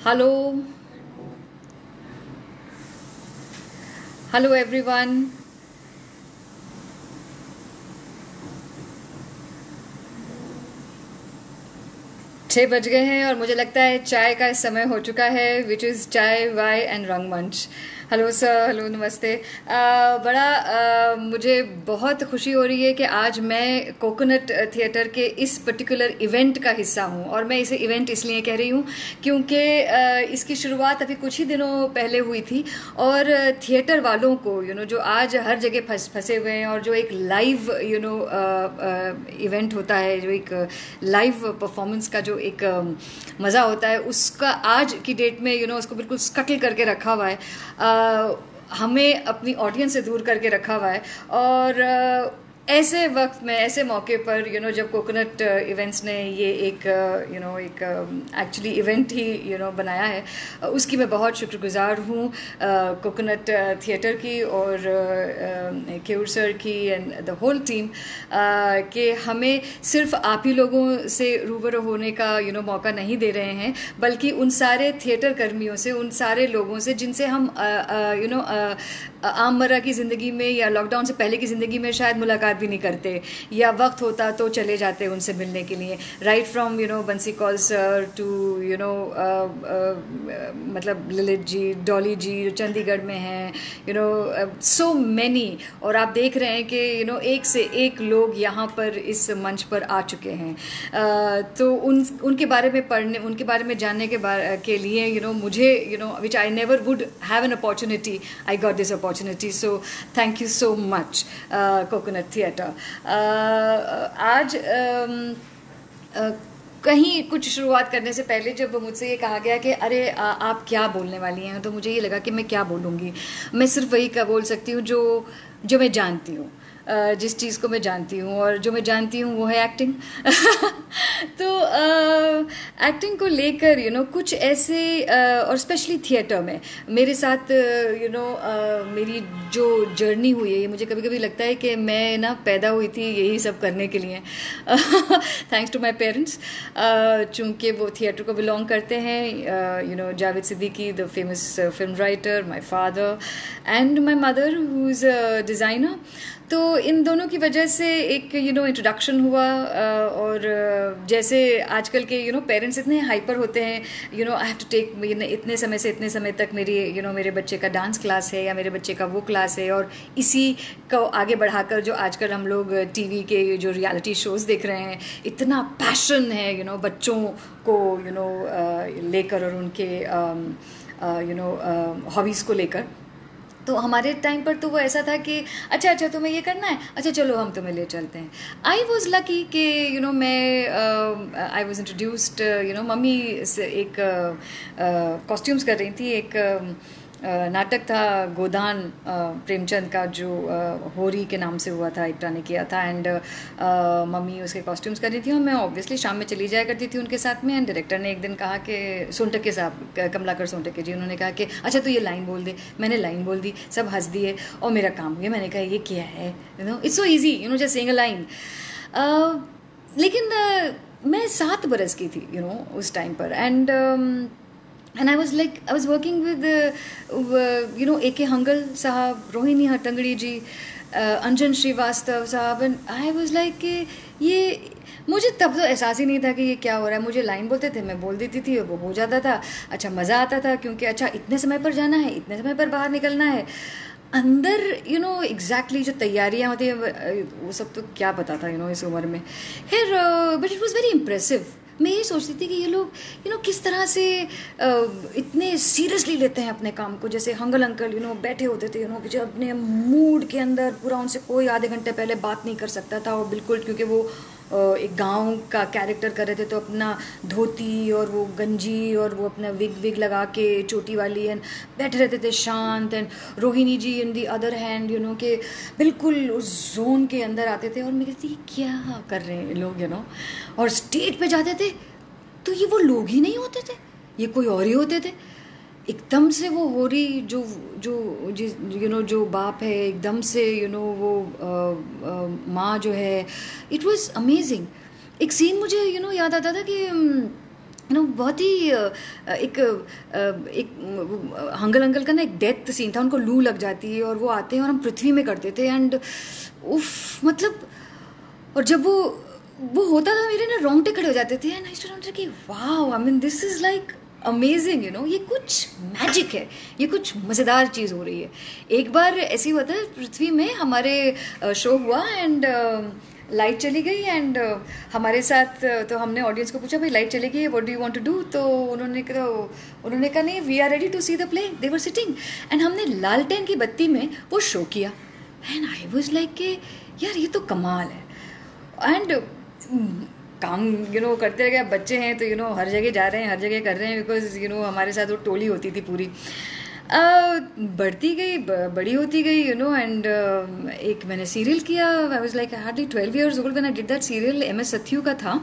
Hello. Hello everyone. 6 बज गए हैं और मुझे लगता है चाय का समय हो चुका है, विच इज़ चाय वाय एंड रंगमंच। हेलो सर, हेलो, नमस्ते। मुझे बहुत खुशी हो रही है कि आज मैं कोकोनट थिएटर के इस पर्टिकुलर इवेंट का हिस्सा हूँ। और मैं इसे इवेंट इसलिए कह रही हूँ क्योंकि इसकी शुरुआत अभी कुछ ही दिनों पहले हुई थी। और थिएटर वालों को जो आज हर जगह फंसे हुए हैं, और जो एक लाइव इवेंट होता है, जो एक लाइव परफॉर्मेंस का जो एक मज़ा होता है, उसका आज की डेट में उसको बिल्कुल स्कटल करके रखा हुआ है। हमें अपनी ऑडियंस से दूर करके रखा हुआ है। और ऐसे वक्त में, ऐसे मौके पर जब कोकोनट इवेंट्स ने ये एक एक एक्चुअली इवेंट ही बनाया है, उसकी मैं बहुत शुक्रगुजार हूँ कोकोनट थिएटर की और केयूर सर की एंड द होल टीम, कि हमें सिर्फ आप ही लोगों से रूबरू होने का मौका नहीं दे रहे हैं, बल्कि उन सारे थिएटर कर्मियों से, उन सारे लोगों से जिनसे हम आममर्रा की ज़िंदगी में या लॉकडाउन से पहले की ज़िंदगी में शायद मुलाकात भी नहीं करते, या वक्त होता तो चले जाते उनसे मिलने के लिए। राइट फ्रॉम बंसी कौल सर टू मतलब ललित जी, डॉली जी जो चंडीगढ़ में हैं, सो मैनी। और आप देख रहे हैं कि एक से एक लोग यहाँ पर इस मंच पर आ चुके हैं। तो उनके बारे में पढ़ने, उनके बारे में जानने के लिए मुझे which I never would have an opportunity, I got this opportunity. So thank you so much Coconut Theatre. आज कहीं कुछ शुरुआत करने से पहले जब मुझसे ये कहा गया कि अरे आप क्या बोलने वाली हैं, तो मुझे ये लगा कि मैं क्या बोलूँगी। मैं सिर्फ वही का बोल सकती हूँ जो मैं जानती हूँ, जिस चीज़ को मैं जानती हूँ, और जो मैं जानती हूँ वो है एक्टिंग। तो एक्टिंग को लेकर कुछ ऐसे और स्पेशली थिएटर में मेरे साथ मेरी जो जर्नी हुई है, ये मुझे कभी कभी लगता है कि मैं ना पैदा हुई थी यही सब करने के लिए। थैंक्स टू माई पेरेंट्स, चूँकि वो थिएटर को बिलोंग करते हैं। Javed Siddiqui, the famous film writer, my father and my mother who is a designer. तो इन दोनों की वजह से एक इंट्रोडक्शन हुआ। और जैसे आजकल के पेरेंट्स इतने हाइपर होते हैं, आई हैव टू टेक, इतने समय से इतने समय तक मेरी मेरे बच्चे का डांस क्लास है या मेरे बच्चे का वो क्लास है, और इसी को आगे बढ़ाकर जो आजकल हम लोग टीवी के जो रियलिटी शोज़ देख रहे हैं, इतना पैशन है बच्चों को लेकर और उनके हॉबीज़ को लेकर। तो हमारे टाइम पर तो वो ऐसा था कि अच्छा तुम्हें ये करना है, अच्छा चलो हम तुम्हें ले चलते हैं। आई वॉज लकी कि मैं आई वॉज इंट्रोड्यूस्ड, मम्मी से एक कॉस्ट्यूम्स कर रही थी। एक नाटक था गोदान प्रेमचंद का, जो होरी के नाम से हुआ था, एकता ने किया था। एंड मम्मी उसके कॉस्ट्यूम्स कर रही थी और मैं ऑब्वियसली शाम में चली जाया करती थी उनके साथ में। एंड डायरेक्टर ने एक दिन कहा कि सोनटके साहब, कमलाकर सोनटके जी, उन्होंने कहा कि अच्छा तू ये लाइन बोल दे। मैंने लाइन बोल दी, सब हंस दिए और मेरा काम हो गया। मैंने कहा ये क्या है, it's so easy, just saying a line. लेकिन मैं 7 बरस की थी उस टाइम पर। And I was working with A.K. Hangal साहब, रोहिणी हट्टंगड़ी जी, अंजन श्रीवास्तव साहब। एंड आई वॉज लाइक कि ये, मुझे तब तो एहसास ही नहीं था कि ये क्या हो रहा है। मुझे लाइन बोलते थे, मैं बोल देती थी, वो हो जाता था। अच्छा मज़ा आता था, क्योंकि अच्छा इतने समय पर जाना है, इतने समय पर बाहर निकलना है। अंदर एग्जैक्टली जो तैयारियाँ होती हैं वो सब तो क्या पता था इस उम्र में। खैर, but it was very impressive. मैं ये सोचती थी कि ये लोग किस तरह से इतने सीरियसली लेते हैं अपने काम को। जैसे हंगल अंकल बैठे होते थे कि अपने मूड के अंदर पूरा, उनसे कोई आधे घंटे पहले बात नहीं कर सकता था। और बिल्कुल, क्योंकि वो एक गांव का कैरेक्टर कर रहे थे, तो अपना धोती और वो गंजी और वो अपना विग लगा के चोटी वाली, एंड बैठे रहते थे शांत। And Rohini ji in the other hand के बिल्कुल उस जोन के अंदर आते थे। और मैं कहती थी क्या कर रहे हैं लोग और स्टेज पे जाते थे तो ये वो लोग ही नहीं होते थे, ये कोई और ही होते थे। एकदम से वो हो रही जो जो जो बाप है, एकदम से वो माँ जो है, इट वाज अमेजिंग। एक सीन मुझे याद आता था कि बहुत ही एक हंगल अंकल का ना एक डेथ सीन था, उनको लू लग जाती है और वो आते हैं और हम पृथ्वी में करते थे, एंड उफ मतलब, और जब वो होता था मेरे ना रोंगटे खड़े हो जाते थे, एंड आई स्टार्ट वंडर कि wow, I mean this is like amazing, ये कुछ मैजिक है, ये कुछ मज़ेदार चीज़ हो रही है। एक बार ऐसी हुआ था पृथ्वी में, हमारे शो हुआ एंड लाइट चली गई, एंड हमारे साथ तो हमने ऑडियंस को पूछा भाई लाइट चली गई, what do you want to do, तो उन्होंने कहा नहीं, we are ready to see the play, they were sitting, and हमने लालटेन की बत्ती में वो शो किया, एंड आई वाज लाइक कि यार ये तो कमाल है। एंड काम करते रह गए, बच्चे हैं तो हर जगह जा रहे हैं, हर जगह कर रहे हैं, बिकॉज हमारे साथ वो टोली होती थी पूरी, बढ़ती गई, बड़ी होती गई, एंड एक मैंने सीरियल किया, आई was like hardly 12 years old when I did that serial, MS Sathyu का था,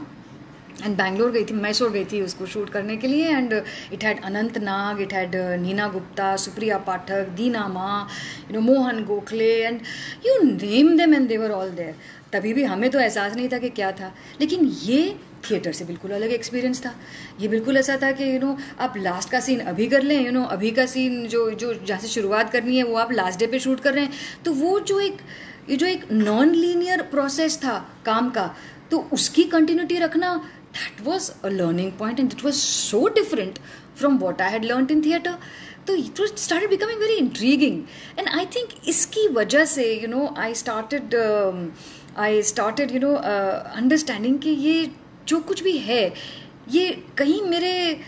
एंड बैंगलोर गई थी, मैसूर गई थी उसको शूट करने के लिए, and it had Anant Nag, it had Neena Gupta, Supriya Pathak, Dina माँ, Mohan Gokhale, and you name them and they were all there. तभी भी हमें तो एहसास नहीं था कि क्या था, लेकिन ये थिएटर से बिल्कुल अलग एक्सपीरियंस था। ये बिल्कुल ऐसा था कि आप लास्ट का सीन अभी कर लें, अभी का सीन जो जहाँ से शुरुआत करनी है वो आप लास्ट डे पे शूट कर रहे हैं, तो वो जो एक नॉन लीनियर प्रोसेस था काम का, तो उसकी कंटिन्यूटी रखना, that was a learning point, and it was so different from what I had learned in theatre. तो it was started becoming very intriguing, and I think इसकी वजह से आई स्टार्टेड अंडरस्टैंडिंग कि ये जो कुछ भी है, ये कहीं मेरे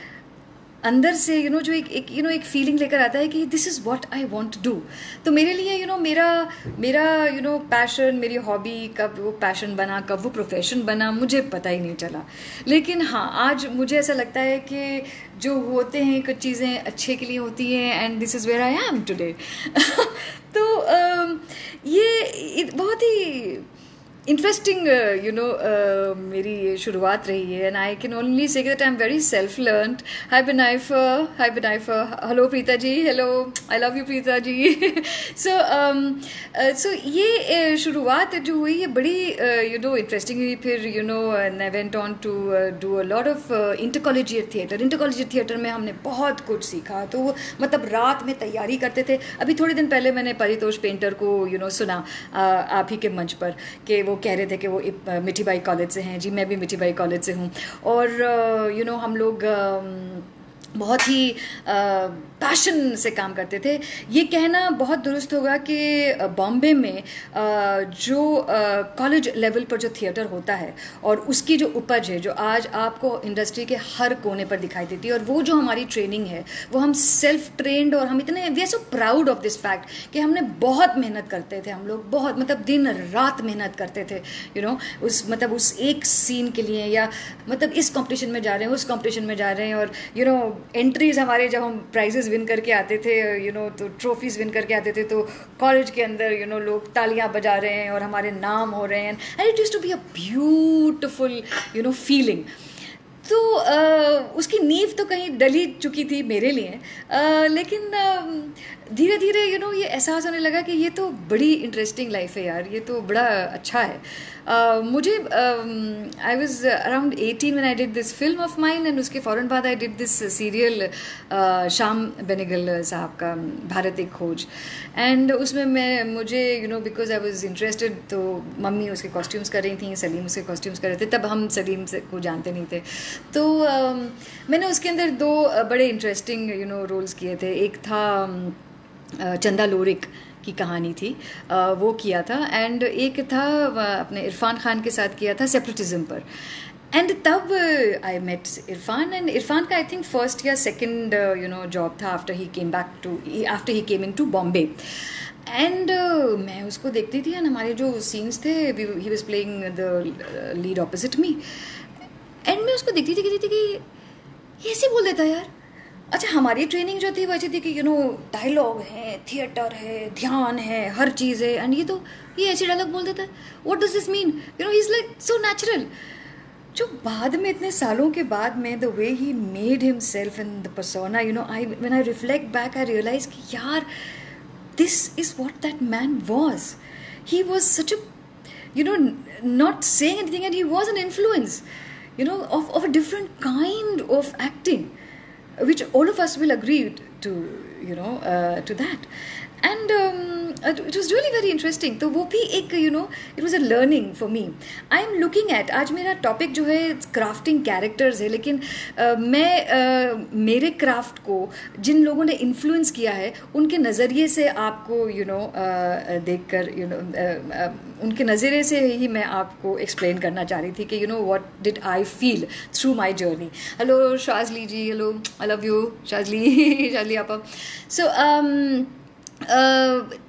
अंदर से जो एक फीलिंग लेकर आता है कि this is what I want to do. तो मेरे लिए मेरा पैशन, मेरी हॉबी कब वो पैशन बना, कब वो प्रोफेशन बना, मुझे पता ही नहीं चला। लेकिन हाँ, आज मुझे ऐसा लगता है कि जो होते हैं कुछ चीज़ें अच्छे के लिए होती हैं, and this is where I am today. तो ये बहुत ही इंटरेस्टिंग मेरी शुरुआत रही है, and I can only say that I am very self learned. Hi Binaifa, hello Preeta ji, hello, I love you Preeta ji. So ये शुरुआत जो हुई ये बड़ी इंटरेस्टिंग हुई। फिर I went on to do a lot of intercollegiate theatre. Intercollegiate theatre में हमने बहुत कुछ सीखा, तो मतलब रात में तैयारी करते थे। अभी थोड़े दिन पहले मैंने परितोष पेंटर को सुना आप ही के मंच पर कि वो कह रहे थे कि वो मिठीबाई कॉलेज से हैं। जी, मैं भी मिठीबाई कॉलेज से हूँ, और हम लोग बहुत ही पैशन से काम करते थे। ये कहना बहुत दुरुस्त होगा कि बॉम्बे में जो कॉलेज लेवल पर जो थिएटर होता है और उसकी जो उपज है, जो आज आपको इंडस्ट्री के हर कोने पर दिखाई देती है, और वो जो हमारी ट्रेनिंग है, वो हम सेल्फ ट्रेंड, और हम इतने we are so proud of this fact कि हमने बहुत मेहनत करते थे। हम लोग बहुत दिन रात मेहनत करते थे उस एक सीन के लिए, या इस कॉम्पिटिशन में जा रहे हैं, उस कॉम्पिटिशन में जा रहे हैं, और एंट्रीज हमारे, जब हम प्राइजेस विन करके आते थे, तो ट्रॉफीज विन करके आते थे, तो कॉलेज के अंदर लोग तालियां बजा रहे हैं और हमारे नाम हो रहे हैं, and it used to be a beautiful feeling. तो उसकी नींव तो कहीं डली चुकी थी मेरे लिए, लेकिन धीरे धीरे ये एहसास होने लगा कि ये तो बड़ी इंटरेस्टिंग लाइफ है यार, ये तो बड़ा अच्छा है। मुझे I was around 18 when I did this film of mine, and उसके फ़ौरन बाद I did this serial Shyam Benegal साहब का भारत एक खोज, एंड उसमें मुझे बिकॉज आई वॉज इंटरेस्टेड, तो मम्मी उसके कॉस्ट्यूम्स कर रही थी, सलीम उसके कॉस्ट्यूम्स कर रहे थे। तब हम सलीम को जानते नहीं थे, तो मैंने उसके अंदर 2 बड़े इंटरेस्टिंग रोल्स किए थे। एक था चंदा लोरिक की कहानी थी, वो किया था, एंड एक था अपने इरफान खान के साथ किया था सेपरेटिज्म पर। एंड तब I met Irfan, and Irfan का आई थिंक फर्स्ट या सेकंड जॉब था after he came into Bombay. And मैं उसको देखती थी, एंड हमारे जो सीन्स थे, he was playing the lead opposite me, and मैं उसको देखती थी कि ये ऐसे बोल देता यार। अच्छा, हमारी ट्रेनिंग जो थी वो ऐसी थी कि डायलॉग है, थिएटर है, ध्यान है, हर चीज़ है, एंड ये ऐसे डायलॉग बोल देता है। What does this mean? He is like so natural. जो बाद में इतने सालों के बाद में the way he made himself in the persona, when I reflect back I realize कि यार, this is what that man was. He was such a not saying anything, and he was an influence. of a different kind of acting, which all of us will agree to that. And it was really very interesting. तो वो भी एक it was a learning for me. I am looking at, आज मेरा topic जो है crafting characters है, लेकिन मैं मेरे क्राफ्ट को जिन लोगों ने इन्फ्लुएंस किया है उनके नज़रिए से आपको देखकर उनके नज़रिए से ही मैं आपको एक्सप्लेन करना चाह रही थी कि what did I feel through my journey. Hello Shajli ji, hello, I love you Shajli. Shajli आपा. सो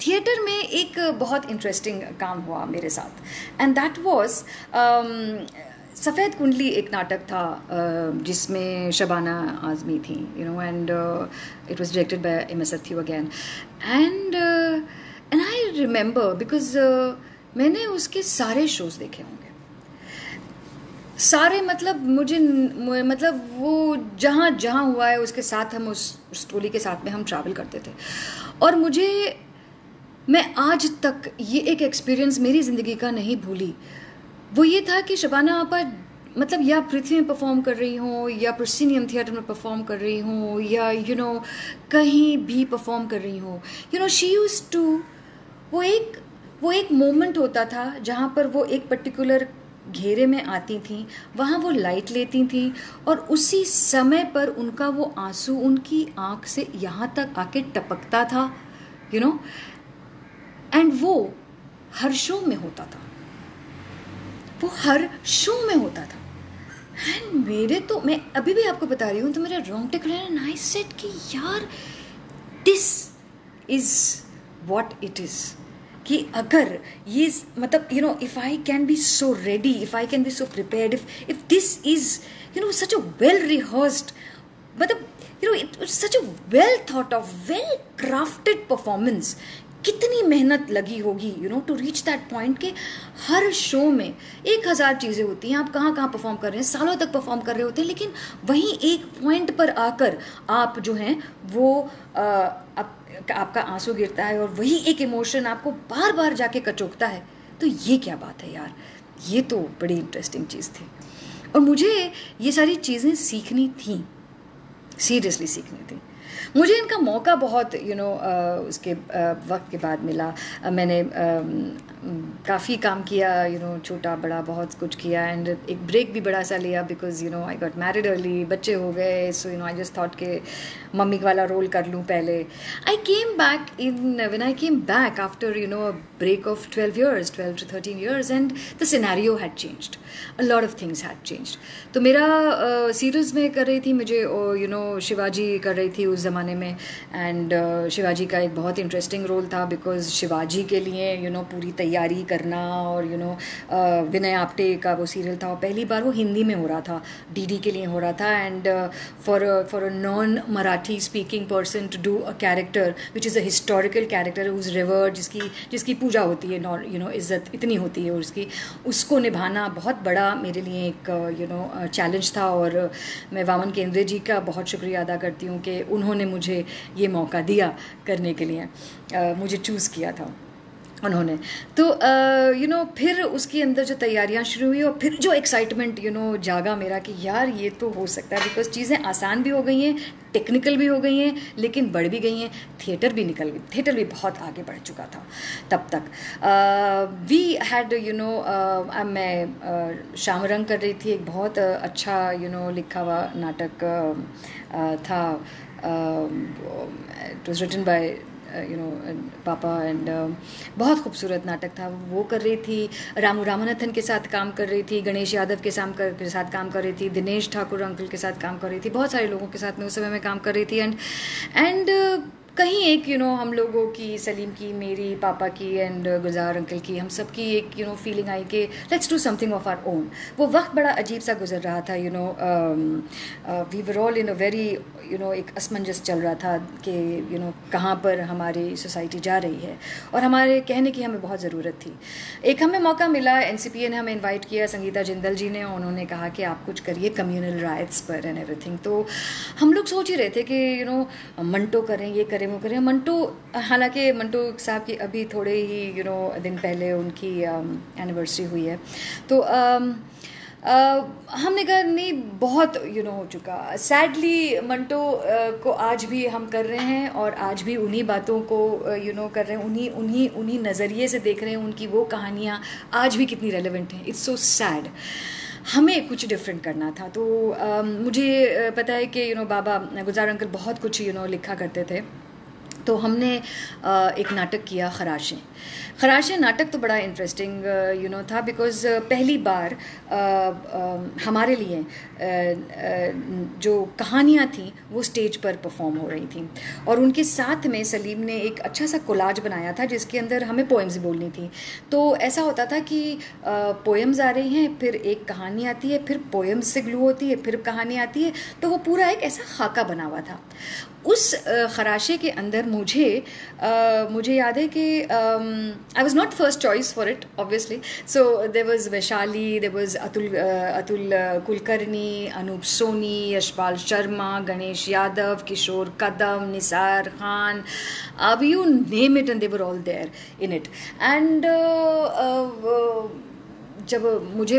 थिएटर में एक बहुत इंटरेस्टिंग काम हुआ मेरे साथ, एंड दैट वाज सफ़ेद कुंडली. एक नाटक था जिसमें शबाना आज़मी थी, and it was directed by M S Sathyu again. And I remember because मैंने उसके सारे शोज़ देखे होंगे, सारे. मतलब वो जहाँ जहाँ हुआ है उसके साथ हम उस टोली के साथ में हम ट्रैवल करते थे. और मैं आज तक ये एक एक्सपीरियंस मेरी ज़िंदगी का नहीं भूली. वो ये था कि शबाना आपा या पृथ्वी में परफॉर्म कर रही हूँ, या प्रोसिनियम थिएटर में परफॉर्म कर रही हूँ, या कहीं भी परफॉर्म कर रही हूँ. शी यूज्ड टू, वो एक मोमेंट होता था जहाँ पर वो एक पर्टिकुलर घेरे में आती थी, वहाँ वो लाइट लेती थी, और उसी समय पर उनका वो आंसू उनकी आँख से यहाँ तक आके टपकता था, एंड वो हर शो में होता था. वो हर शो में होता था. एंड मैं अभी भी आपको बता रही हूँ तो मेरा रोंगटे खड़े हैं. एंड आई सेड कि यार, this is what it is. कि अगर ये if I can be so ready, if I can be so prepared, if this is such a well rehearsed, it's such a well thought of, well crafted performance, कितनी मेहनत लगी होगी to reach that point के हर show में 1000 चीज़ें होती हैं. आप कहाँ परफॉर्म कर रहे हैं, सालों तक परफॉर्म कर रहे होते हैं, लेकिन वहीं एक पॉइंट पर आकर आप जो हैं वो आपका आंसू गिरता है, और वही एक इमोशन आपको बार बार जाके कचोकता है. तो ये क्या बात है यार, ये तो बड़ी इंटरेस्टिंग चीज़ थी. और मुझे ये सारी चीज़ें सीखनी थी, सीरियसली सीखनी थी. मुझे इनका मौका बहुत उसके वक्त के बाद मिला. मैंने काफ़ी काम किया, छोटा बड़ा बहुत कुछ किया, एंड एक ब्रेक भी बड़ा सा लिया because I got married early, बच्चे हो गए. सो आई जस्ट थॉट के मम्मी वाला रोल कर लूँ पहले. I came back when I came back after a break of 12 to 13 years, and the scenario had changed. A lot of things had changed. तो मेरा सीरीज़ में कर रही थी, मुझे शिवाजी कर रही थी उस ज़माने में. एंड शिवाजी का एक बहुत इंटरेस्टिंग रोल था बिकॉज शिवाजी के लिए पूरी तैयारी करना, और विनय आप्टे का वो सीरियल था, और पहली बार वो हिंदी में हो रहा था, डीडी के लिए हो रहा था. And for a non Marathi speaking person to do a character which is a historical character whose revered, जिसकी पूजा होती है, इज़्ज़त इतनी होती है उसको निभाना बहुत बड़ा मेरे लिए एक चैलेंज था. और मैं वामन केंद्रे जी का बहुत शुक्रिया अदा करती हूँ कि उन्होंने मुझे ये मौका दिया करने के लिए, मुझे चूज़ किया था उन्होंने. तो फिर उसके अंदर जो तैयारियां शुरू हुई, और फिर जो एक्साइटमेंट जागा मेरा कि यार ये तो हो सकता है, बिकॉज चीज़ें आसान भी हो गई हैं, टेक्निकल भी हो गई हैं, लेकिन बढ़ भी गई हैं. थिएटर भी बहुत आगे बढ़ चुका था तब तक. वी हैड मैं शामरंग कर रही थी, एक बहुत अच्छा लिखा हुआ नाटक था. इट वॉज रिटन बाय पापा, एंड बहुत खूबसूरत नाटक था. वो कर रही थी, रामू रामनाथन के साथ काम कर रही थी, गणेश यादव के साथ काम कर रही थी, दिनेश ठाकुर अंकल के साथ काम कर रही थी, बहुत सारे लोगों के साथ में उस समय में काम कर रही थी. एंड कहीं एक हम लोगों की, सलीम की, मेरी, पापा की, एंड गुलजार अंकल की, हम सब की एक फीलिंग आई कि let's do something of our own. वो वक्त बड़ा अजीब सा गुजर रहा था. We were all in a very एक असमंजस चल रहा था कि कहाँ पर हमारी सोसाइटी जा रही है, और हमारे कहने की हमें बहुत ज़रूरत थी. एक हमें मौका मिला, एनसीपीए ने हमें इनवाइट किया, संगीता जिंदल जी ने, उन्होंने कहा कि आप कुछ करिए कम्युनल राइट्स पर एंड एवरीथिंग. तो हम लोग सोच ही रहे थे कि मंटो करें, ये करें, वो करें. मंटो, हालांकि मंटो साहब की अभी थोड़े ही दिन पहले उनकी एनिवर्सरी हुई है. तो हमने कहा नहीं, बहुत हो चुका। सैडली मंटो को आज भी हम कर रहे हैं और आज भी उन्हीं बातों को कर रहे हैं, उन्हीं नज़रिए से देख रहे हैं। उनकी वो कहानियाँ आज भी कितनी रेलेवेंट हैं। It's so sad. हमें कुछ डिफरेंट करना था। तो मुझे पता है कि बाबा गुलजार अंकल बहुत कुछ लिखा करते थे। तो हमने एक नाटक किया, खराशें नाटक तो बड़ा इंटरेस्टिंग था, बिकॉज़ पहली बार हमारे लिए जो कहानियाँ थी वो स्टेज पर परफॉर्म हो रही थी। और उनके साथ में सलीम ने एक अच्छा सा कोलाज बनाया था जिसके अंदर हमें पोएम्स बोलनी थी। तो ऐसा होता था कि पोएम्स आ रही हैं, फिर एक कहानी आती है, फिर पोएम्स से ग्लू होती है, फिर कहानी आती है। तो वो पूरा एक ऐसा खाका बना हुआ था। उस खराशे के अंदर मुझे याद है कि I was not first choice for it obviously. So there was Vaishali, there was Atul Kulkarni, Anup Soni, Yashpal Sharma, Ganesh Yadav, Kishore Kadam, Nisar Khan, अब you name it, and they were all there in it. And जब मुझे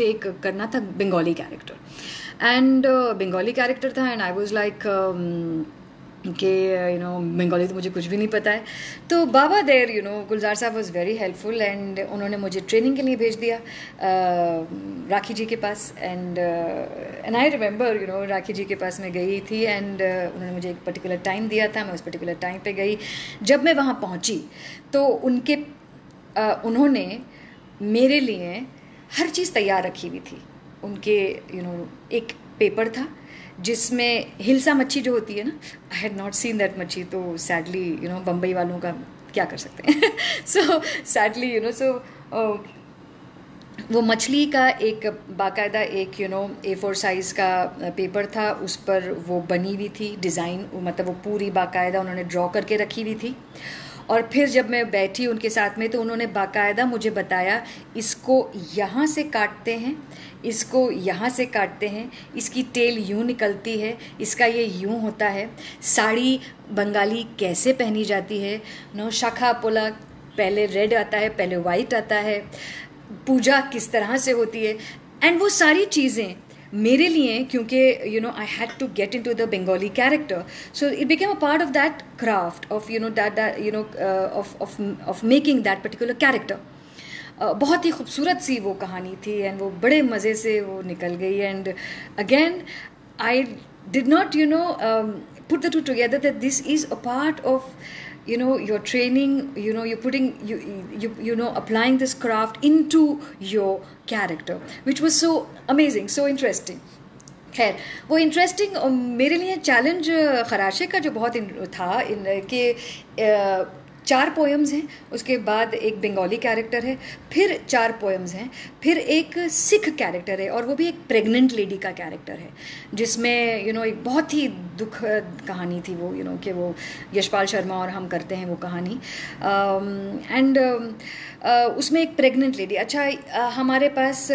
एक करना था Bengali character, and Bengali character था, एंड आई वाज लाइक कि बंगाली तो मुझे कुछ भी नहीं पता है। तो बाबा देर गुलजार साहब वाज वेरी हेल्पफुल, एंड उन्होंने मुझे ट्रेनिंग के लिए भेज दिया राखी जी के पास। एंड आई रिमेंबर राखी जी के पास मैं गई थी, एंड उन्होंने मुझे एक पर्टिकुलर टाइम दिया था, मैं उस पर्टिकुलर टाइम पे गई। जब मैं वहाँ पहुँची तो उन्होंने मेरे लिए हर चीज़ तैयार रखी हुई थी। उनके एक पेपर था जिसमें हिल्सा मच्छी जो होती है ना, I had not seen that मच्छी। तो सैडली बम्बई वालों का क्या कर सकते हैं। सो सैडली वो मछली का एक बाकायदा एक A4 साइज़ का पेपर था, उस पर वो बनी हुई थी डिज़ाइन, मतलब वो पूरी बाकायदा उन्होंने ड्रॉ करके रखी हुई थी। और फिर जब मैं बैठी उनके साथ में तो उन्होंने बाकायदा मुझे बताया, इसको यहाँ से काटते हैं, इसको यहाँ से काटते हैं, इसकी टेल यूँ निकलती है, इसका ये यूँ होता है, साड़ी बंगाली कैसे पहनी जाती है, शाखा पोला पहले रेड आता है, पहले वाइट आता है, पूजा किस तरह से होती है। एंड वो सारी चीज़ें मेरे लिए, क्योंकि I had to get into the Bengali character, so it became a part of that craft of of making that particular character. बहुत ही खूबसूरत सी वो कहानी थी, एंड वो बड़े मज़े से वो निकल गई। And again I did not put the two together that this is a part of your training, you're putting applying this craft into your character, which was so amazing, so interesting. खैर वो interesting मेरे लिए challenge खराशे का जो बहुत था कि 4 poems हैं, उसके बाद एक बंगाली कैरेक्टर है, फिर 4 पोएम्स हैं, फिर एक सिख कैरेक्टर है, और वो भी एक प्रेग्नेंट लेडी का कैरेक्टर है, जिसमें एक बहुत ही दुख कहानी थी वो कि वो यशपाल शर्मा और हम करते हैं वो कहानी। एंड उसमें एक प्रेग्नेंट लेडी, अच्छा हमारे पास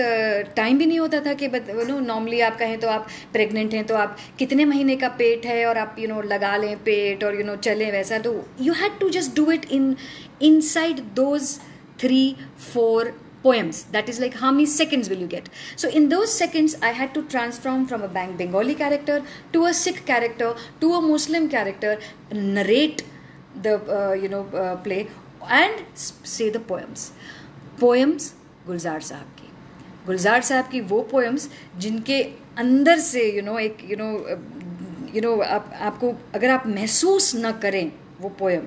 टाइम भी नहीं होता था कि नॉर्मली आप कहें तो आप प्रेग्नेंट हैं तो आप कितने महीने का पेट है और आप लगा लें पेट और चलें वैसा, तो you had to just do it inside those 3-4 poems. That is like how many seconds will you get? So in those seconds I had to transform from a Bengali character to a Sikh character to a Muslim character, narrate the play and say the poems गुलजार साहब की वो poems जिनके अंदर से आपको अगर आप महसूस न करें वो poem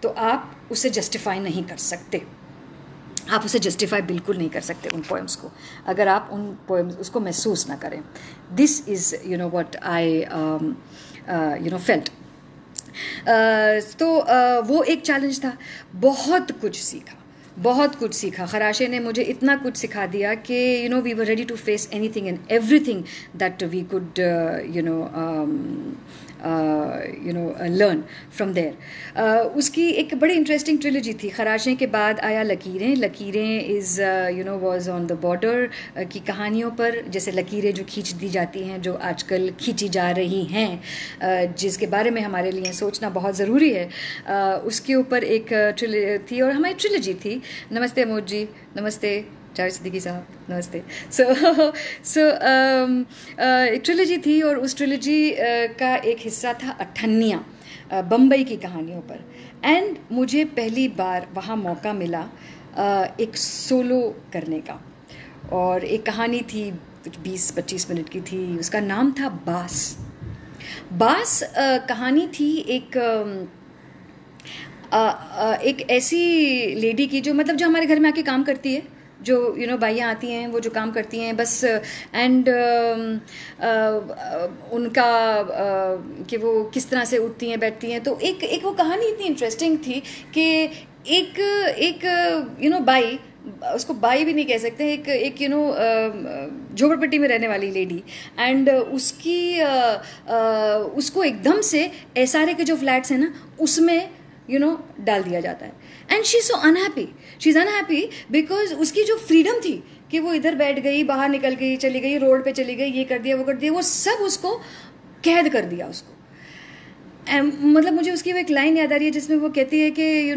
तो आप उसे जस्टिफाई नहीं कर सकते, आप उसे जस्टिफाई बिल्कुल नहीं कर सकते उन पोएम्स को, अगर आप उन पोएम्स उसको महसूस ना करें। This is what I felt. तो वो एक चैलेंज था। बहुत कुछ सीखा। खराशे ने मुझे इतना कुछ सिखा दिया कि we were ready to face anything and everything that we could learn from there. उसकी एक बड़ी इंटरेस्टिंग ट्रिलॉजी थी। खराशे के बाद आया लकीरें is was on the border की कहानियों पर, जैसे लकीरें जो खींच दी जाती हैं, जो आजकल खींची जा रही हैं, जिसके बारे में हमारे लिए सोचना बहुत ज़रूरी है, उसके ऊपर एक थी और हमारी ट्रिलॉजी थी। नमस्ते अमोद जी, नमस्ते। जावेद सिद्दीकी साहब, नमस्ते। सो एक ट्रिलॉजी थी और उस ट्रिलॉजी का एक हिस्सा था अठन्नियाँ, बम्बई की कहानियों पर। एंड मुझे पहली बार वहाँ मौका मिला एक सोलो करने का, और एक कहानी थी कुछ 20-25 मिनट की थी, उसका नाम था बास। बास कहानी थी एक ऐसी लेडी की जो मतलब जो हमारे घर में आके काम करती है, जो बाइयाँ आती हैं, वो जो काम करती हैं बस, एंड उनका कि वो किस तरह से उठती हैं बैठती हैं। तो एक वो कहानी इतनी इंटरेस्टिंग थी कि एक बाई, उसको बाई भी नहीं कह सकते, एक झोपड़पट्टी में रहने वाली लेडी, एंड उसको एकदम से एसआरए के जो फ्लैट्स हैं ना उसमें डाल दिया जाता है। And she is so unhappy, she is unhappy because उसकी जो फ्रीडम थी कि वो इधर बैठ गई, बाहर निकल गई, चली गई, रोड पे चली गई, ये कर दिया, वो कर दिया, वो सब उसको कैद कर दिया उसको। मतलब मुझे उसकी वो एक लाइन याद आ रही है जिसमें वो कहती है कि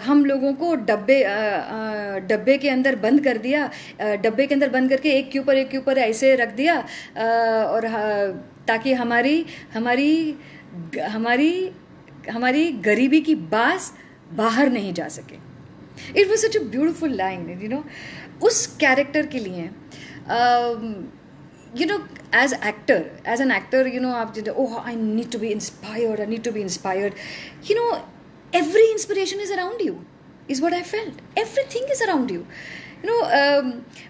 हम लोगों को डब्बे के अंदर बंद कर दिया, डब्बे के अंदर बंद करके एक के ऊपर ऐसे रख दिया, और ताकि हमारी गरीबी की बास बाहर नहीं जा सके। It was such a beautiful line, उस कैरेक्टर के लिए as an actor, आप I need to be inspired, every inspiration is around you, is what I felt. Everything is around you.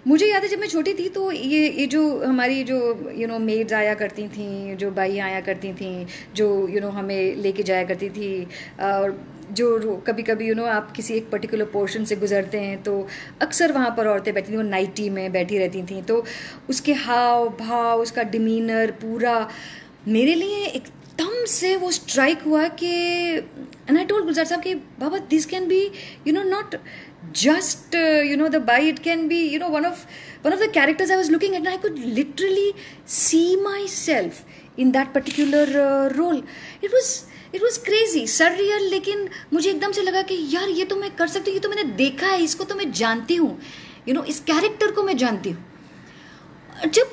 मुझे याद है जब मैं छोटी थी तो ये जो हमारी जो मेड्स आया करती थी, जो बाई आया करती थी, जो हमें लेके जाया करती थी, और जो कभी कभी आप किसी एक पर्टिकुलर पोर्शन से गुजरते हैं तो अक्सर वहाँ पर औरतें बैठी थी, वो नाइटी में बैठी रहती थी, तो उसके हाव भाव, उसका डिमीनर पूरा मेरे लिए एकदम से वो स्ट्राइक हुआ कि, एंड आई टोल्ड गुलजार साहब कि बाबा this can be not just the buy, it can be one of the characters I was looking at, and I could literally see myself in that particular role. It was crazy, surreal, लेकिन मुझे एकदम से लगा कि यार ये तो मैं कर सकती हूँ, ये तो मैंने देखा है, इसको तो मैं जानती हूँ, इस कैरेक्टर को मैं जानती हूँ। जब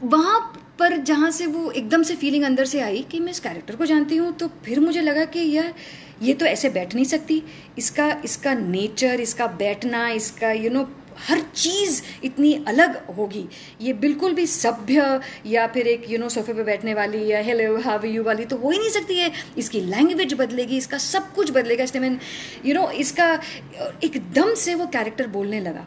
वहाँ पर जहाँ से वो एकदम से फीलिंग अंदर से आई कि मैं इस कैरेक्टर को जानती हूँ, तो फिर मुझे लगा कि यार ये तो ऐसे बैठ नहीं सकती, इसका नेचर, इसका बैठना, इसका हर चीज़ इतनी अलग होगी, ये बिल्कुल भी सभ्य या फिर एक सोफे पे बैठने वाली या हेलो हाउ आर यू वाली तो हो ही नहीं सकती है। इसकी लैंग्वेज बदलेगी, इसका सब कुछ बदलेगा, इसलिए मैं इसका एकदम से वो कैरेक्टर बोलने लगा।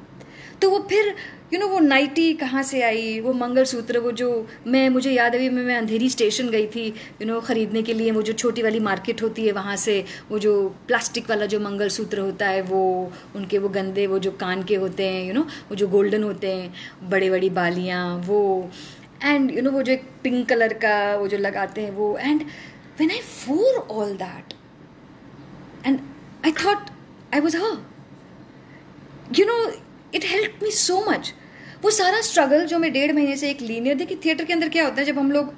तो वो फिर वो नाइटी कहाँ से आई, वो मंगलसूत्र, वो जो मुझे याद है मैं अंधेरी स्टेशन गई थी ख़रीदने के लिए, वो जो छोटी वाली मार्केट होती है वहाँ से वो जो प्लास्टिक वाला जो मंगलसूत्र होता है, वो उनके वो गंदे वो जो कान के होते हैं वो जो गोल्डन होते हैं, बड़ी बड़ी बालियाँ वो, एंड वो जो एक पिंक कलर का वो जो लगाते हैं वो, एंड व्हेन आई वोर all that and I thought I was her, it help me so much. वो सारा स्ट्रगल जो मैं 1.5 महीने से एक लीनियर, देखिए थिएटर के अंदर क्या होता है, जब हम लोग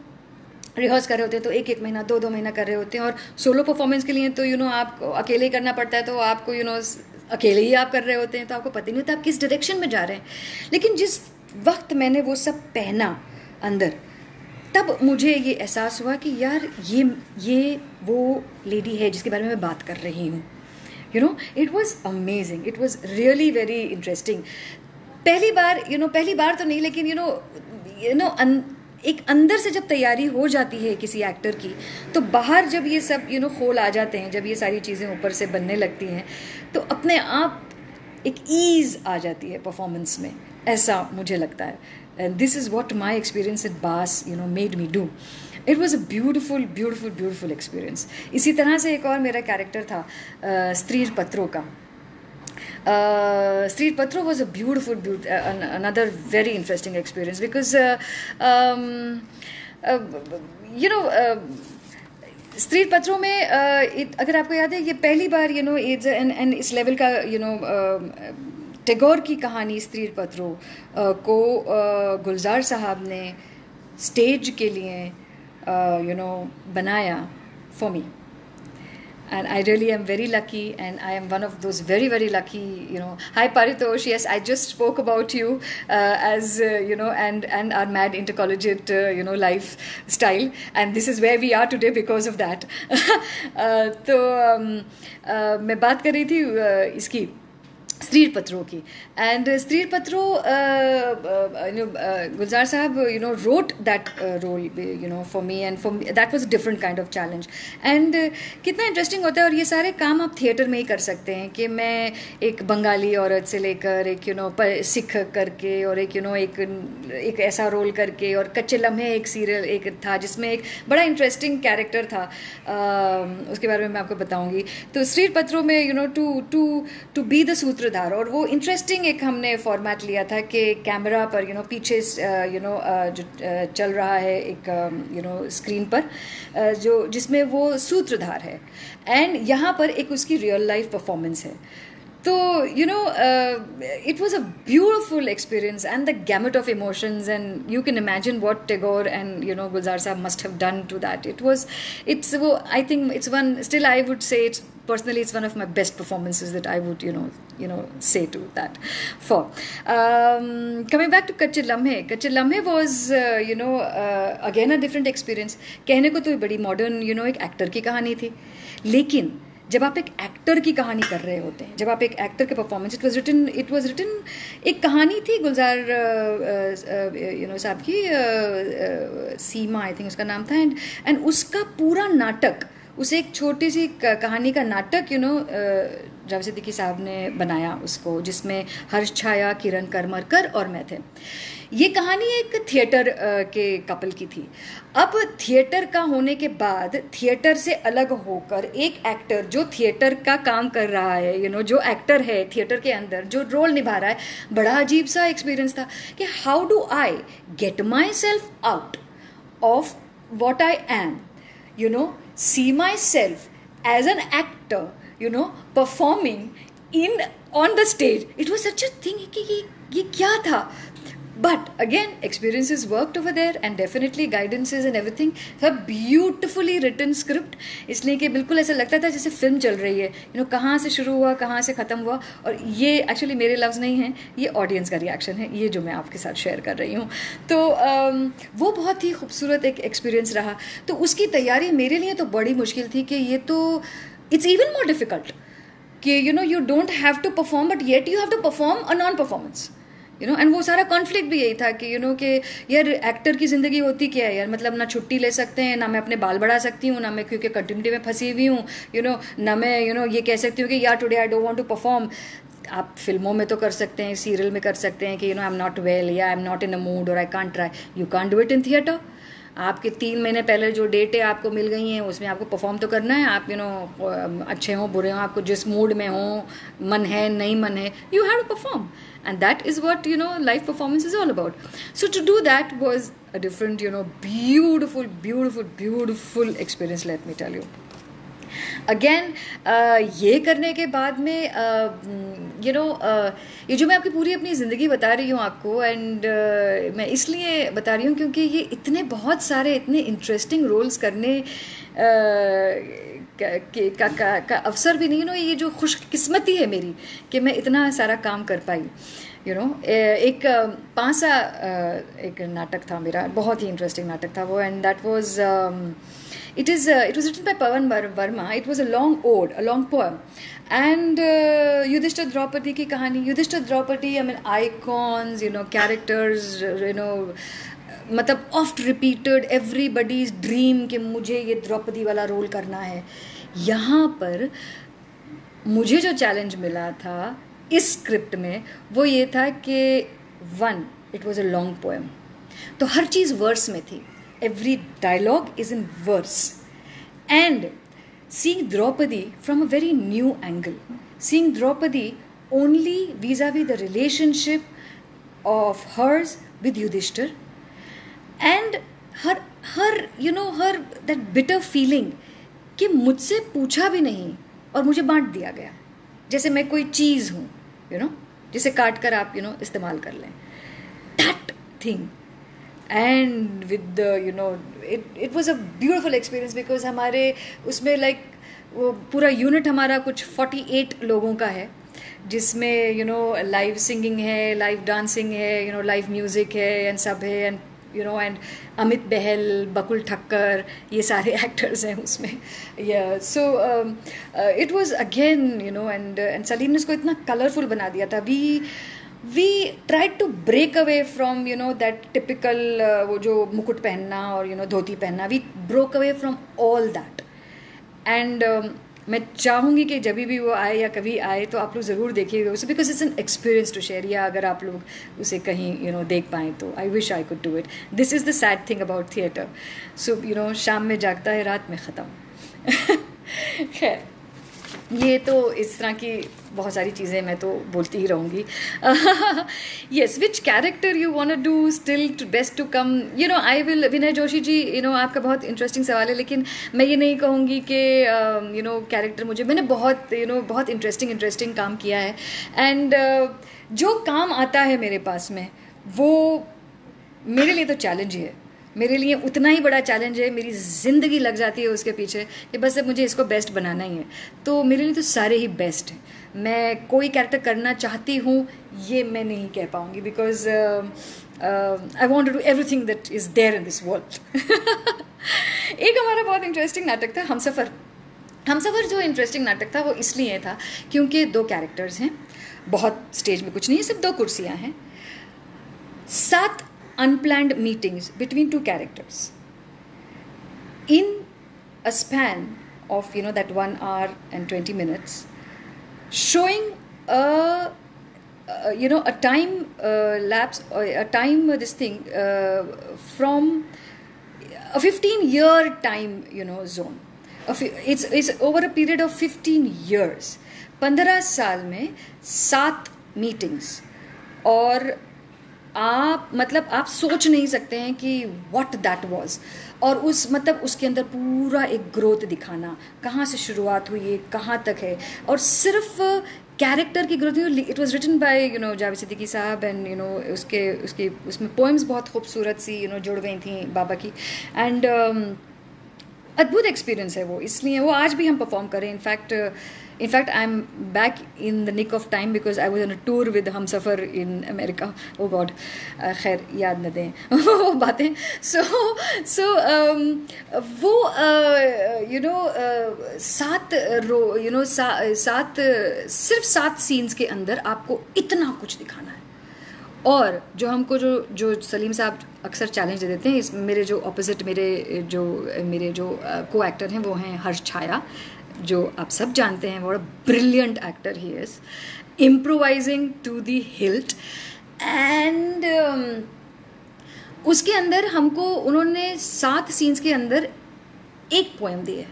रिहर्स कर रहे होते हैं तो 1-1 महीना 2-2 महीना कर रहे होते हैं, और सोलो परफॉर्मेंस के लिए तो आपको अकेले ही करना पड़ता है, तो आपको अकेले ही आप कर रहे होते हैं, तो आपको पता नहीं होता आप किस डायरेक्शन में जा रहे हैं। लेकिन जिस वक्त मैंने वो सब पहना अंदर, तब मुझे ये एहसास हुआ कि यार ये वो लेडी है जिसके बारे में मैं बात कर रही हूँ। it was amazing, it was really very interesting. पहली बार तो नहीं, लेकिन एक अंदर से जब तैयारी हो जाती है किसी एक्टर की, तो बाहर जब ये सब खोल आ जाते हैं, जब ये सारी चीज़ें ऊपर से बनने लगती हैं, तो अपने आप एक ईज़ आ जाती है परफॉर्मेंस में, ऐसा मुझे लगता है। And this is what my experience at बास made me do. It was a beautiful beautiful beautiful experience. इसी तरह से एक और मेरा कैरेक्टर था स्त्रीर पत्रों का। Strir Patra was a beautiful another very interesting experience because Strir Patra में अगर आपको याद है, ये पहली बार एज एंड इस लेवल का टैगोर की कहानी स्त्रीर पत्रों को गुलजार साहब ने स्टेज के लिए बनाया for me. and I really am very lucky, and I am one of those very very lucky, Hi Paritosh, yes, I just spoke about you as and our mad intercollegiate lifestyle, and this is where we are today because of that. तो मैं बात कर रही थी इसकी स्त्रीर पत्रों की, and स्त्रीर पत्रों गुलजार साहब wrote that role for me, and for me that was a different kind of challenge. And कितना इंटरेस्टिंग होता है, और ये सारे काम आप थिएटर में ही कर सकते हैं, कि मैं एक बंगाली औरत से लेकर एक सिख करके, और एक ऐसा रोल करके, और कच्चे लम्हे एक सीरियल एक था जिसमें एक बड़ा इंटरेस्टिंग कैरेक्टर था, उसके बारे में मैं आपको बताऊंगी. तो स्त्रीर पत्रों में टू बी द सूत्रधार, और वो इंटरेस्टिंग एक हमने फॉर्मेट लिया था कि कैमरा पर पीछे जो चल रहा है एक स्क्रीन पर, जो जिसमें वो सूत्रधार है, एंड यहाँ पर एक उसकी रियल लाइफ परफॉर्मेंस है. तो it was a beautiful experience, and the gamut of emotions, and you can imagine what Tagore and Gulzar Sahab must have done to that. I think it's one, still I would say it's one of my best performances that I would say to that for. Coming back to Kacche Lamhe was again a different experience. कहने को तो बड़ी modern एक actor की कहानी थी, लेकिन जब आप एक एक्टर की कहानी कर रहे होते हैं, जब आप एक एक्टर के परफॉर्मेंस, इट वाज रिटन एक कहानी थी गुलजार साहब की, सीमा आई थिंक उसका नाम था, एंड उसका पूरा नाटक, उस एक छोटी सी कहानी का नाटक जावेद सिद्दीकी साहब ने बनाया उसको, जिसमें हर्ष छाया, किरण करमरकर और मैं थे. ये कहानी एक थिएटर के कपल की थी. अब थिएटर का होने के बाद थिएटर से अलग होकर एक एक्टर जो थिएटर का काम कर रहा है, जो एक्टर है थिएटर के अंदर जो रोल निभा रहा है, बड़ा अजीब सा एक्सपीरियंस था कि how do I get my self out of what I am, see myself as an actor, performing on the stage. It was such a thing कि ये क्या था. But again, experiences worked over there, and definitely guidances and everything. A beautifully written script, इसलिए कि बिल्कुल ऐसा लगता था जैसे फिल्म चल रही है, कहाँ से शुरू हुआ कहाँ से ख़त्म हुआ. और ये एक्चुअली मेरे लफ्ज़ नहीं हैं, ये ऑडियंस का रिएक्शन है, ये जो मैं आपके साथ शेयर कर रही हूँ. तो वो बहुत ही खूबसूरत एक एक्सपीरियंस रहा. तो उसकी तैयारी मेरे लिए तो बड़ी मुश्किल थी, कि ये तो इट्स इवन मोर डिफ़िकल्ट कि you don't have to perform, but yet you have to perform a non performance. And वो सारा कॉन्फ्लिक्ट भी यही था कि कि यार एक्टर की ज़िंदगी होती क्या है यार, मतलब ना छुट्टी ले सकते हैं, ना मैं अपने बाल बढ़ा सकती हूँ, ना मैं क्योंकि कंटिन्यूटी में फंसी हुई हूँ, ना मैं ये कह सकती हूँ कि यार today I don't want to perform. आप फिल्मों में तो कर सकते हैं, सीरियल में कर सकते हैं कि आई एम नॉट वेल, या I am not in a mood, और I can't try. You can't do it in theatre. आपके 3 महीने पहले जो डेटें आपको मिल गई हैं, उसमें आपको परफॉर्म तो करना है. आप अच्छे हों बुरे हों, आपको जिस मूड में हो, मन है नहीं मन है, you have to perform. And that is what live performance is all about. So to do that was a different beautiful experience, let me tell you. Again, ये करने के बाद में ये जो मैं आपकी पूरी अपनी ज़िंदगी बता रही हूँ आपको, एंड मैं इसलिए बता रही हूँ क्योंकि ये इतने बहुत सारे इतने इंटरेस्टिंग रोल्स करने का अवसर भी नहीं, ये जो खुशकिस्मती है मेरी कि मैं इतना सारा काम कर पाई. एक 5 सा एक नाटक था मेरा, बहुत ही इंटरेस्टिंग नाटक था वो, and that was it was written by Pawan Verma. It was a long ode, a long poem, and Yudhishthir Draupadi की कहानी. Yudhishthir Draupadi, I mean icons, characters, मतलब ऑफ्ट रिपीटेड, एवरीबडीज ड्रीम कि मुझे ये द्रौपदी वाला रोल करना है. यहाँ पर मुझे जो चैलेंज मिला था इस स्क्रिप्ट में वो ये था कि it was a long poem, तो हर चीज़ वर्स में थी. Every dialogue is in verse, and seeing Draupadi from a very new angle, seeing Draupadi only vis-a-vis the relationship of hers with Yudhishthir, and her that bitter feeling कि मुझसे पूछा भी नहीं और मुझे बांट दिया गया, जैसे मैं कोई चीज़ हूँ, जिसे काट कर आप इस्तेमाल कर लें. That thing. And with the it was a beautiful experience because हमारे उसमें like वो पूरा यूनिट हमारा कुछ 48 लोगों का है, जिसमें लाइव सिंगिंग है, लाइव डांसिंग है, लाइव म्यूज़िक है, एंड सब है, एंड एंड अमित बहल, बकुल ठक्कर, ये सारे एक्टर्स हैं उसमें. So it was again and Salim ने इसको इतना कलरफुल बना दिया था. We tried to break away from that typical वो जो मुकुट पहनना और धोती पहनना. We broke away from all that. And मैं चाहूँगी कि जब भी वो आए या कभी आए तो आप लोग ज़रूर देखिएगा उसे, because it's an experience to share. या अगर आप लोग उसे कहीं देख पाएँ तो I wish I could do it. This is the sad thing about theatre. So शाम में जागता है, रात में ख़त्म. खैर, ये तो इस तरह की बहुत सारी चीज़ें मैं तो बोलती ही रहूँगी. Yes, which character you want to do still to best to come. I will. Vinay Joshi ji, आपका बहुत इंटरेस्टिंग सवाल है, लेकिन मैं ये नहीं कहूँगी कि कैरेक्टर मैंने बहुत बहुत इंटरेस्टिंग काम किया है. एंड जो काम आता है मेरे पास में, वो मेरे लिए तो चैलेंज ही है. मेरे लिए उतना ही बड़ा चैलेंज है. मेरी ज़िंदगी लग जाती है उसके पीछे कि बस अब मुझे इसको बेस्ट बनाना ही है. तो मेरे लिए तो सारे ही बेस्ट हैं. मैं कोई कैरेक्टर करना चाहती हूँ ये मैं नहीं कह पाऊँगी, because I want to do everything that is there in this world. एक हमारा बहुत इंटरेस्टिंग नाटक था हमसफ़र. हमसफ़र जो इंटरेस्टिंग नाटक था वो इसलिए था क्योंकि 2 कैरेक्टर्स हैं, बहुत स्टेज में कुछ नहीं है, सिर्फ 2 कुर्सियाँ हैं, 7 unplanned meetings between 2 characters in a span of that 1 hour and 20 minutes, showing a time lapse, or a time this thing from a 15-year time zone. It's over a period of 15 years. 15 साल में 7 meetings. और आप सोच नहीं सकते हैं कि what that was. और उसके अंदर पूरा एक ग्रोथ दिखाना, कहाँ से शुरुआत हुई है, कहाँ तक है, और सिर्फ कैरेक्टर की growth. It was written by Javed Siddiqui sahab, and उसके उसमें पोएम्स बहुत खूबसूरत सी जुड़ गई थी बाबा की. एंड अद्भुत एक्सपीरियंस है वो, इसलिए वो आज भी हम परफॉर्म करें. In fact I am back in the nick of time because I was on a tour with Humsafar in America. Oh God, खैर याद न दें वो बातें. सो वो सिर्फ 7 सीन्स के अंदर आपको इतना कुछ दिखाना है. और जो सलीम साहब अक्सर चैलेंज दे देते हैं, मेरे जो ऑपोजिट मेरे जो को एक्टर हैं वो हैं हर्ष छाया, जो आप सब जानते हैं. What a brilliant actor he is, improvising to the hilt. And उसके अंदर हमको उन्होंने 7 सीन्स के अंदर एक पोएम दी है.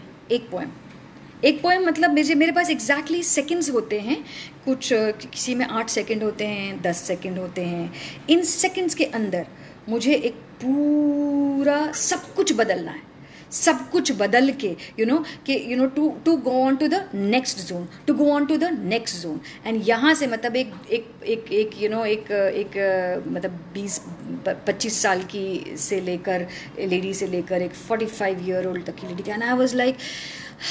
एक पोएम मतलब मेरे पास एग्जैक्टली सेकंड्स होते हैं. कुछ किसी में 8 सेकंड होते हैं, 10 सेकंड होते हैं. इन सेकंड्स के अंदर मुझे एक पूरा सब कुछ बदलना है. सब कुछ बदल के to go on to the next zone, to go on to the next zone. And यहाँ से मतलब एक 20-25 साल की से लेकर लेडी से लेकर एक 45 ईयर ओल्ड तक की lady. And I was like,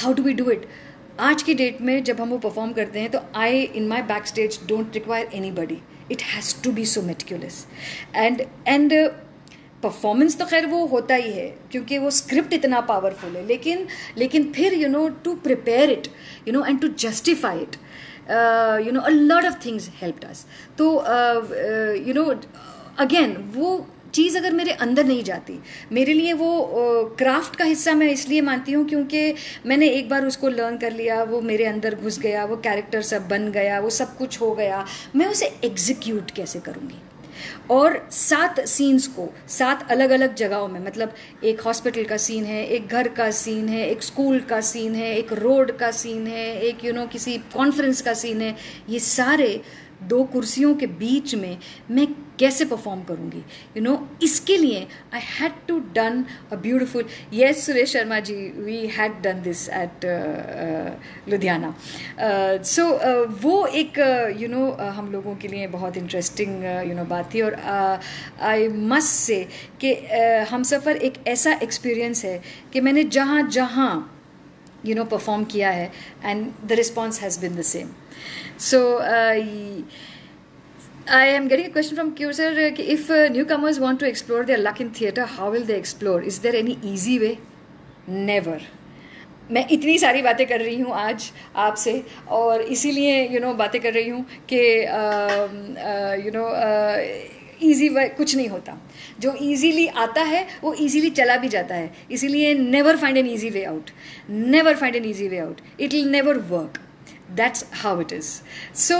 how do we do it. आज की डेट में जब हम वो परफॉर्म करते हैं तो I in my backstage don't require anybody. It has to be so meticulous. And performance तो खैर वो होता ही है क्योंकि वो स्क्रिप्ट इतना पावरफुल है, लेकिन फिर to prepare it and to justify it, a lot of things helped us. तो अगेन वो चीज़ अगर मेरे अंदर नहीं जाती, मेरे लिए वो क्राफ्ट का हिस्सा मैं इसलिए मानती हूँ क्योंकि मैंने एक बार उसको लर्न कर लिया, वो मेरे अंदर घुस गया, वो कैरेक्टर सब बन गया, वो सब कुछ हो गया. मैं उसे एग्जीक्यूट कैसे करूँगी. और 7 सीन्स को 7 अलग अलग जगहों में, मतलब एक हॉस्पिटल का सीन है, एक घर का सीन है, एक स्कूल का सीन है, एक रोड का सीन है, एक किसी कॉन्फ्रेंस का सीन है. ये सारे 2 कुर्सियों के बीच में मैं कैसे परफॉर्म करूँगी. इसके लिए I had to done a beautiful. Yes Suresh Sharma ji, we had done this at Ludhiana. So वो एक हम लोगों के लिए बहुत इंटरेस्टिंग बात थी. और आई मस्ट से कि हमसफ़र एक ऐसा एक्सपीरियंस है कि मैंने जहाँ परफॉर्म किया है, and the response has been the same. So I am getting a question from Q sir. If newcomers want to explore their luck in theatre, how will they explore? Is there any easy way? Never. मैं इतनी सारी बातें कर रही हूँ आज आपसे, और इसीलिए बातें कर रही हूँ कि ईजी वे कुछ नहीं होता. जो ईजीली आता है वो ईजीली चला भी जाता है. इसीलिए never find an easy way out. Never find an easy way out. It will never work. That's how it is. So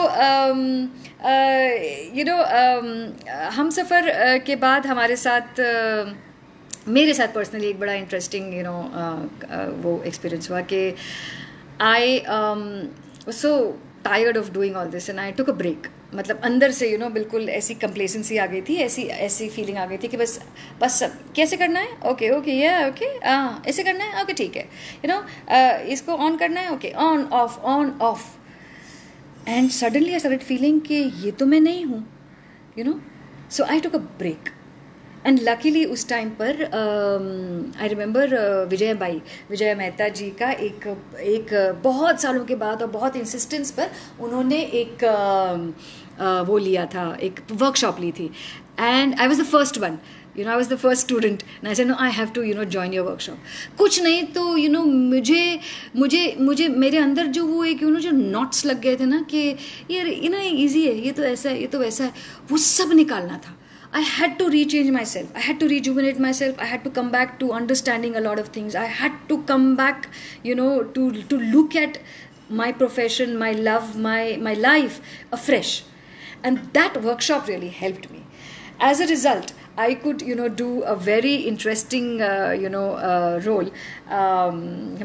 हम सफ़र के बाद हमारे साथ मेरे साथ पर्सनली एक बड़ा इंटरेस्टिंग वो एक्सपीरियंस हुआ कि आई was so tired of doing all this and I took a break. मतलब अंदर से बिल्कुल ऐसी कंप्लेसेंसी आ गई थी, ऐसी फीलिंग आ गई थी कि बस सब कैसे करना है, ओके ऐसे करना है, ओके ठीक है, इसको ऑन करना है, okay on off. And suddenly I started feeling कि ये तो मैं नहीं हूँ, सो आई टुक अ ब्रेक. एंड लकीली उस टाइम पर आई रिमेंबर विजय मेहता जी का एक बहुत सालों के बाद और बहुत इंसिस्टेंस पर उन्होंने एक वो लिया था, एक वर्कशॉप ली थी. And I was the first one, I was the first student and I said, no, I have to, join your workshop. कुछ नहीं तो, मुझे मेरे अंदर जो वो एक, जो नॉट्स लग गए थे ना कि यार ईजी है, ये तो ऐसा है, ये तो वैसा है, वो सब निकालना था. I had to rechange myself. I had to rejuvenate myself. I had to come back to understanding a lot of things. I had to come back, to look at my profession, my love, my life afresh. And that workshop really helped me. As a result, I could, do a very interesting, role.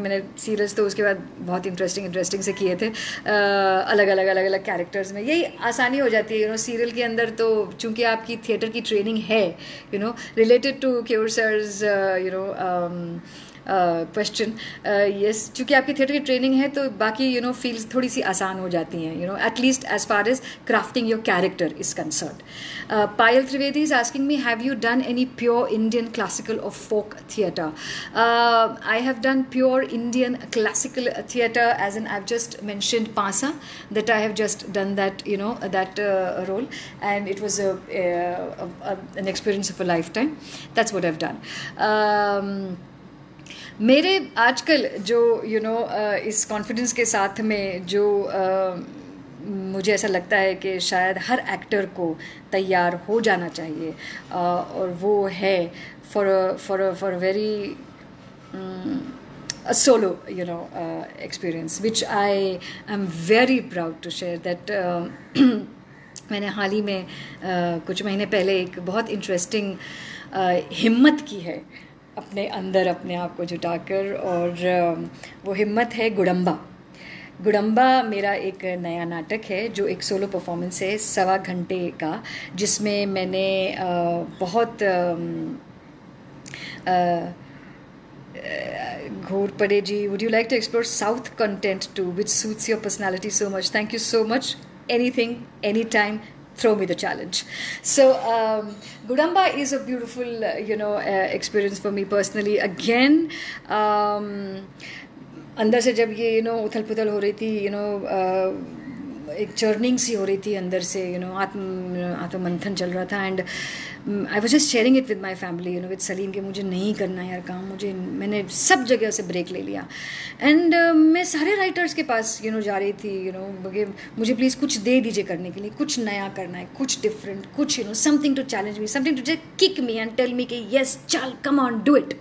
मैंने serials तो उसके बाद बहुत interesting से किए थे, अलग characters में. यही आसानी हो जाती है, सीरियल के अंदर तो चूँकि आपकी थिएटर की ट्रेनिंग है, related to courses, question. Yes, चूँकि आपकी थिएटर की ट्रेनिंग है तो बाकी फील्ड्स थोड़ी सी आसान हो जाती हैं, at least as far as crafting your character is concern. Payal Trivedi is asking me, have you done any pure Indian classical और folk theatre? I have done pure Indian classical theatre, as an I have just mentioned पासा, that I have just done that, that role, and it was an experience of a lifetime. That's what I've done. मेरे आजकल जो इस confidence के साथ में जो मुझे ऐसा लगता है कि शायद हर एक्टर को तैयार हो जाना चाहिए, और वो है for very a solo experience which I am very proud to share that. मैंने हाल ही में कुछ महीने पहले एक बहुत इंटरेस्टिंग हिम्मत की है अपने अंदर अपने आप को जुटाकर, और वो हिम्मत है गुडम्बा मेरा एक नया नाटक है जो एक सोलो परफॉर्मेंस है 1.25 घंटे का, जिसमें मैंने बहुत घोरपड़े जी, would you like to explore South content too, which suits your personality so much? Thank you so much. Anything, anytime, throw me the challenge. So Gudamba is a beautiful experience for me personally. Again, अंदर से जब ये उथल पुथल हो रही थी, एक चर्निंग सी हो रही थी अंदर से, आत्ममंथन चल रहा था. And I was just sharing it with my family, with Salim, कि मुझे नहीं करना यार काम, मैंने सब जगह से ब्रेक ले लिया. एंड मैं सारे राइटर्स के पास जा रही थी, मुझे प्लीज़ कुछ दे दीजिए करने के लिए, कुछ नया करना है, कुछ डिफरेंट, कुछ something to challenge me, something to just kick me and tell me कि यस चल come on do it.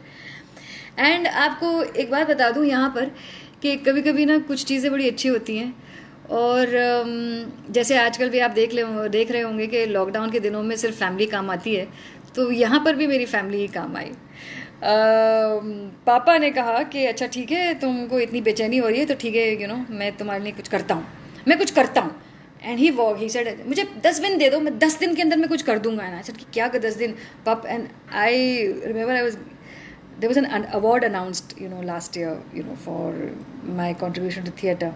And आपको एक बात बता दूँ यहाँ पर कि कभी कभी ना कुछ चीज़ें बड़ी अच्छी होती हैं, और जैसे आजकल भी आप देख रहे होंगे कि लॉकडाउन के दिनों में सिर्फ फैमिली काम आती है, तो यहाँ पर भी मेरी फैमिली ही काम आई. पापा ने कहा कि अच्छा ठीक है, तुमको इतनी बेचैनी हो रही है तो ठीक है, मैं तुम्हारे लिए कुछ करता हूँ. एंड ही सेड मुझे 10 दिन दे दो, मैं 10 दिन के अंदर मैं कुछ कर दूंगा. एंड आई सेड कि क्या कर 10 दिन पाप. And I remember there was an award announced last year for my contribution to theatre,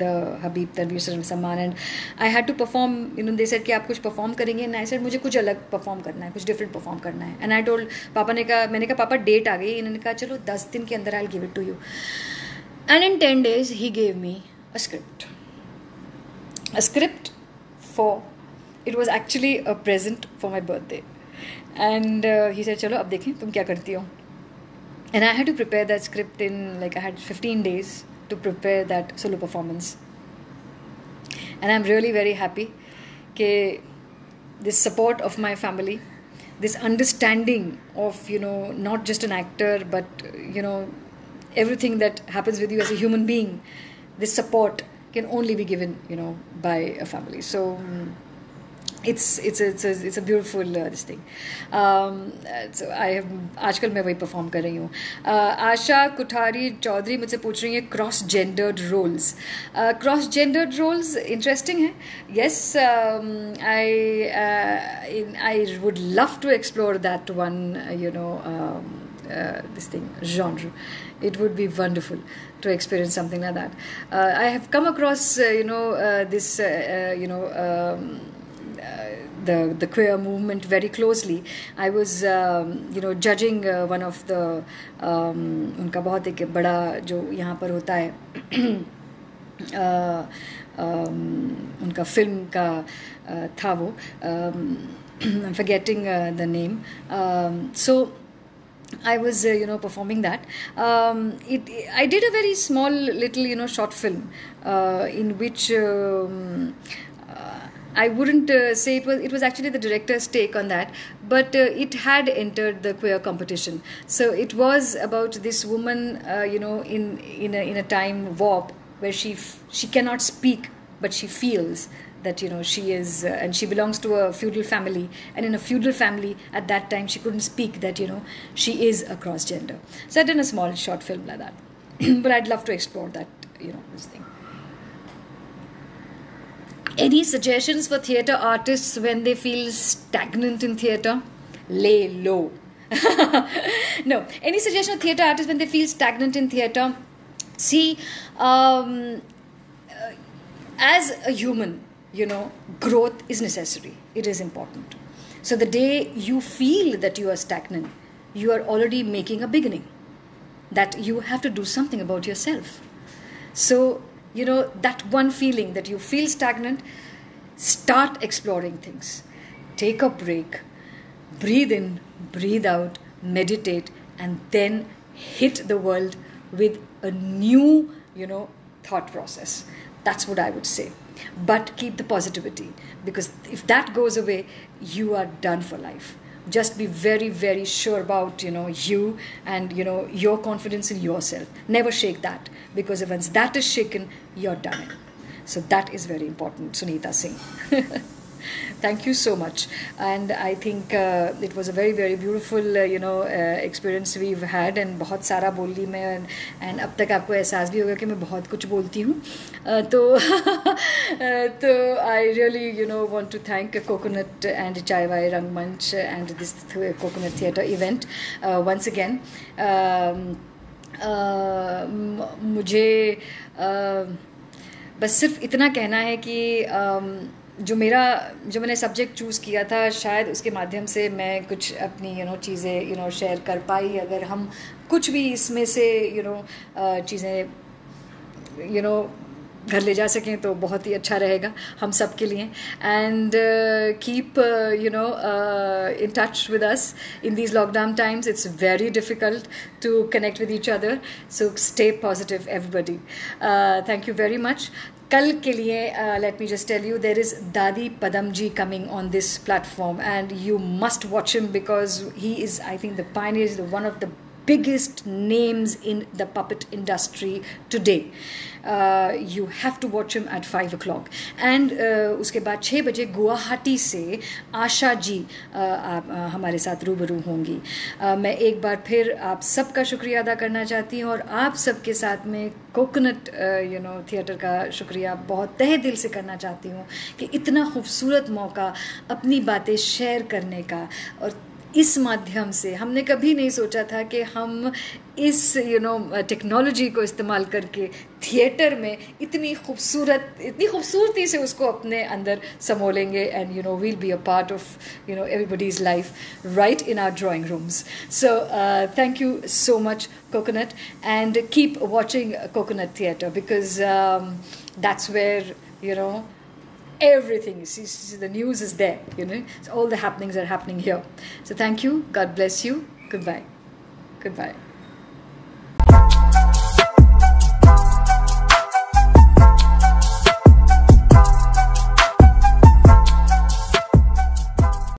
the Habib Tanveer Samman, and I had to perform. They said कि आप कुछ perform करेंगे, and I said मुझे कुछ अलग perform करना है, कुछ different perform करना है. And I told पापा मैंने कहा पापा डेट आ गई. इन्होंने कहा चलो 10 दिन के अंदर I'll give it to you. And in 10 days, he gave me a script. A script for, it was actually a present for my birthday. And he said, चलो अब देखें तुम क्या करती हो. And I had to prepare that script in, like, I had 15 days to prepare that solo performance. And I'm really very happy that this support of my family, this understanding of, not just an actor, but, everything that happens with you as a human being, this support can only be given, by a family. So it's a beautiful this thing. So I have आजकल मैं वही perform कर रही हूँ. आशा कुठारी चौधरी मुझसे पूछ रही है cross gendered roles. Cross gendered roles interesting है. Yes, I would love to explore that one, this thing, genre. It would be wonderful to experience something like that. I have come across, this, the queer movement very closely. I was, judging one of the, उनका बहुत एक बड़ा जो यहाँ पर होता है, उनका फिल्म का था वो, I'm forgetting the name. So I was, performing that. I did a very small little, short film in which I wouldn't say it was actually the director's take on that, but it had entered the queer competition. So it was about this woman, in a time warp where she cannot speak, but she feels that she is, and she belongs to a feudal family, and in a feudal family at that time she couldn't speak that she is a cross gender. So I did a small short film like that. But I'd love to explore that, this thing. Any suggestions for theatre artists when they feel stagnant in theatre? Lay low. No. Any suggestion for theatre artists when they feel stagnant in theatre? See, as a human, growth is necessary. It is important. So the day you feel that you are stagnant, you are already making a beginning. That you have to do something about yourself. So, that one feeling that you feel stagnant, start exploring things. Take a break. Breathe in, breathe out, meditate, and then hit the world with a new, thought process. That's what I would say. But keep the positivity, because if that goes away, you are done for life. Just be very, very sure about, you and, your confidence in yourself. Never shake that, because once that is shaken, you're done. So that is very important, Sunita Singh. Thank you so much. And I think it was a very, very beautiful, experience we've had. And बहुत सारा बोल ली मैं, and अब तक आपको एहसास भी होगा कि मैं बहुत कुछ बोलती हूँ. तो I really, want to thank Coconut and Chai Vai Rangmanch and this Coconut Theatre event once again. मुझे बस सिर्फ इतना कहना है कि जो मैंने सब्जेक्ट चूज़ किया था, शायद उसके माध्यम से मैं कुछ अपनी चीज़ें शेयर कर पाई. अगर हम कुछ भी इसमें से चीज़ें घर ले जा सकें तो बहुत ही अच्छा रहेगा हम सब के लिए. And keep in touch with us in these lockdown times. It's very difficult to connect with each other, so stay positive, everybody. Thank you very much. कल के लिए let me just tell you, there is Dadi Padamji coming on this platform, and you must watch him because he is, I think, the pioneer, is one of the biggest names in the puppet industry today. You have to watch him at 5 o'clock. And उसके बाद 6 बजे गुवाहाटी से आशा जी हमारे साथ रूबरू होंगी. मैं एक बार फिर आप सबका शुक्रिया अदा करना चाहती हूँ, और आप सबके साथ में कोकोनट थिएटर का शुक्रिया बहुत तहे दिल से करना चाहती हूँ कि इतना खूबसूरत मौका अपनी बातें शेयर करने का, और इस माध्यम से हमने कभी नहीं सोचा था कि हम इस टेक्नोलॉजी को इस्तेमाल करके थिएटर में इतनी खूबसूरती से उसको अपने अंदर समोलेंगे, and will be a part of everybody's life right in our drawing rooms. So thank you so much, Coconut, and keep watching Coconut Theatre, because that's where everything is. The news is there, so all the happenings are happening here. So thank you, God bless you, goodbye.